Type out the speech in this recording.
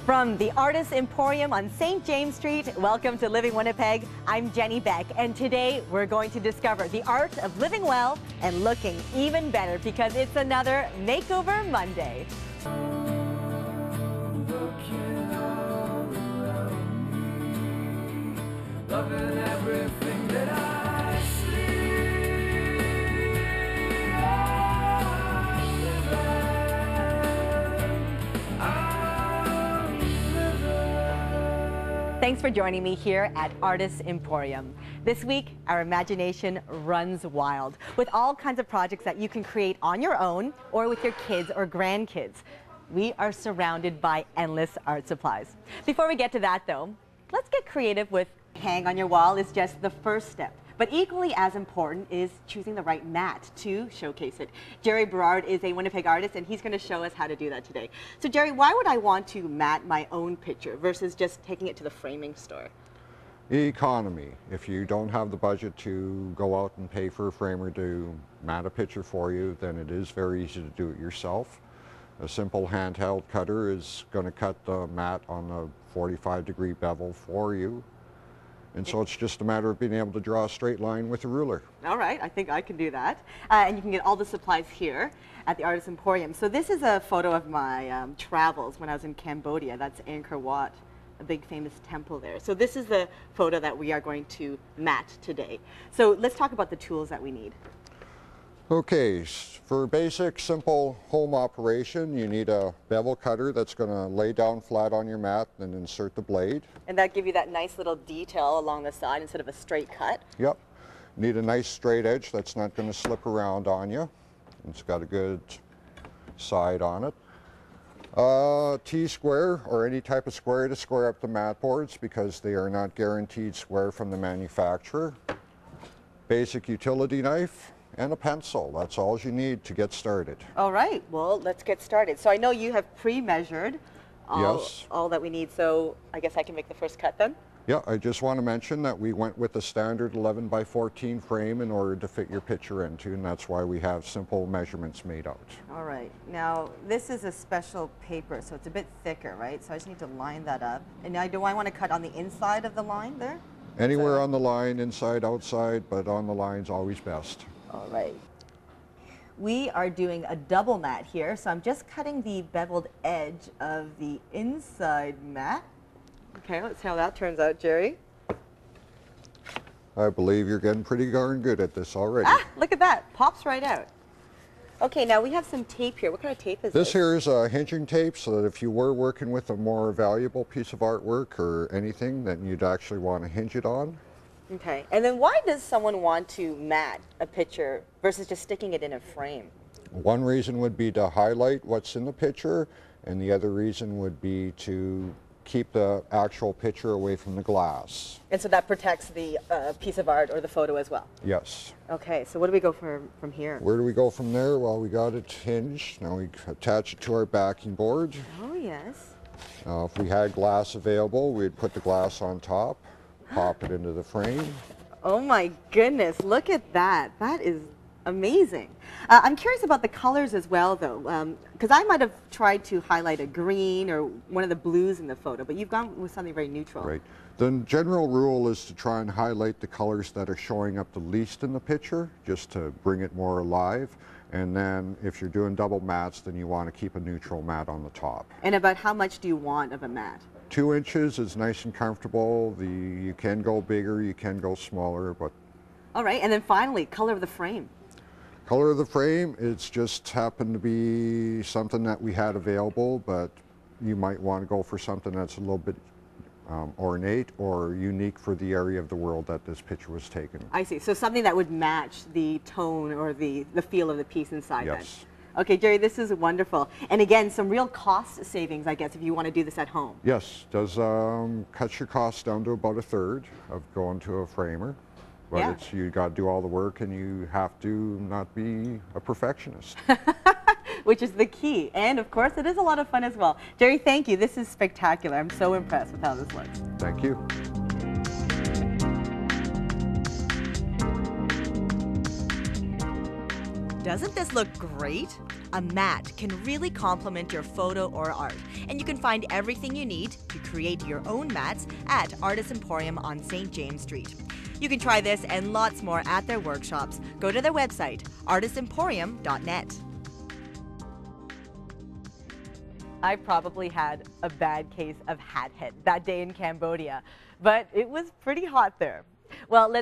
From the Artist Emporium on St. James Street, welcome to Living Winnipeg. I'm Jenny Beck, and today we're going to discover the art of living well and looking even better because it's another Makeover Monday. Loving everything that I see. Thanks for joining me here at Artist Emporium. This week, our imagination runs wild with all kinds of projects that you can create on your own or with your kids or grandkids. We are surrounded by endless art supplies. Before we get to that though, let's get creative with hang on your wall is just the first step. But equally as important is choosing the right mat to showcase it. Gerry Berard is a Winnipeg artist and he's going to show us how to do that today. So Gerry, why would I want to mat my own picture versus just taking it to the framing store? Economy. If you don't have the budget to go out and pay for a framer to mat a picture for you, then it is very easy to do it yourself. A simple handheld cutter is going to cut the mat on a 45-degree bevel for you. And so it's just a matter of being able to draw a straight line with a ruler. All right, I think I can do that. And you can get all the supplies here at the Artist Emporium. So this is a photo of my travels when I was in Cambodia. That's Angkor Wat, a big famous temple there. So this is the photo that we are going to mat today. So let's talk about the tools that we need. Okay, for basic, simple home operation, you need a bevel cutter that's going to lay down flat on your mat and insert the blade. And that give you that nice little detail along the side instead of a straight cut. Yep. Need a nice straight edge that's not going to slip around on you. It's got a good side on it. T-square or any type of square to square up the mat boards because they are not guaranteed square from the manufacturer. Basic utility knife. And a pencil. That's all you need to get started. All right, well, let's get started. So I know you have pre-measured all that we need, so I guess I can make the first cut then? Yeah, I just want to mention that we went with the standard 11 by 14 frame in order to fit your picture into, and that's why we have simple measurements made out. All right, now this is a special paper, so it's a bit thicker, right? So I just need to line that up. And now do I want to cut on the inside of the line there? Anywhere on the line, inside, outside, but on the line's always best. All right. We are doing a double mat here, so I'm just cutting the beveled edge of the inside mat. Okay, let's see how that turns out, Gerry. I believe you're getting pretty darn good at this already. Ah, look at that. Pops right out. Okay, now we have some tape here. What kind of tape is this? This here is a hinging tape, so that if you were working with a more valuable piece of artwork or anything, then you'd actually want to hinge it on. Okay, and then why does someone want to mat a picture versus just sticking it in a frame? One reason would be to highlight what's in the picture, and the other reason would be to keep the actual picture away from the glass. And so that protects the piece of art or the photo as well? Yes. Okay, so what do we go from here? Where do we go from there? Well, we got it hinged. Now we attach it to our backing board. Oh, yes. If we had glass available, we'd put the glass on top. Pop it into the frame. Oh my goodness, look at that. That is amazing. I'm curious about the colors as well though, because I might have tried to highlight a green or one of the blues in the photo, but you've gone with something very neutral. Right. The general rule is to try and highlight the colors that are showing up the least in the picture, just to bring it more alive. And then if you're doing double mats, then you want to keep a neutral mat on the top. And about how much do you want of a mat? 2 inches is nice and comfortable. You can go bigger, you can go smaller, but... All right, and then finally, color of the frame. Color of the frame, it's just happened to be something that we had available, but you might want to go for something that's a little bit ornate or unique for the area of the world that this picture was taken. I see, so something that would match the tone or the feel of the piece inside then. Yes. Okay, Gerry, this is wonderful. And again, some real cost savings, I guess, if you want to do this at home. Yes, does cut your costs down to about 1/3 of going to a framer. But Yeah. you got to do all the work and you have to not be a perfectionist. Which is the key. And of course, it is a lot of fun as well. Gerry, thank you. This is spectacular. I'm so impressed with how this looks. Thank you. Doesn't this look great? A mat can really complement your photo or art, and you can find everything you need to create your own mats at Artist Emporium on St. James Street. You can try this and lots more at their workshops. Go to their website, artistemporium.net. I probably had a bad case of hat head that day in Cambodia, but it was pretty hot there. Well, let's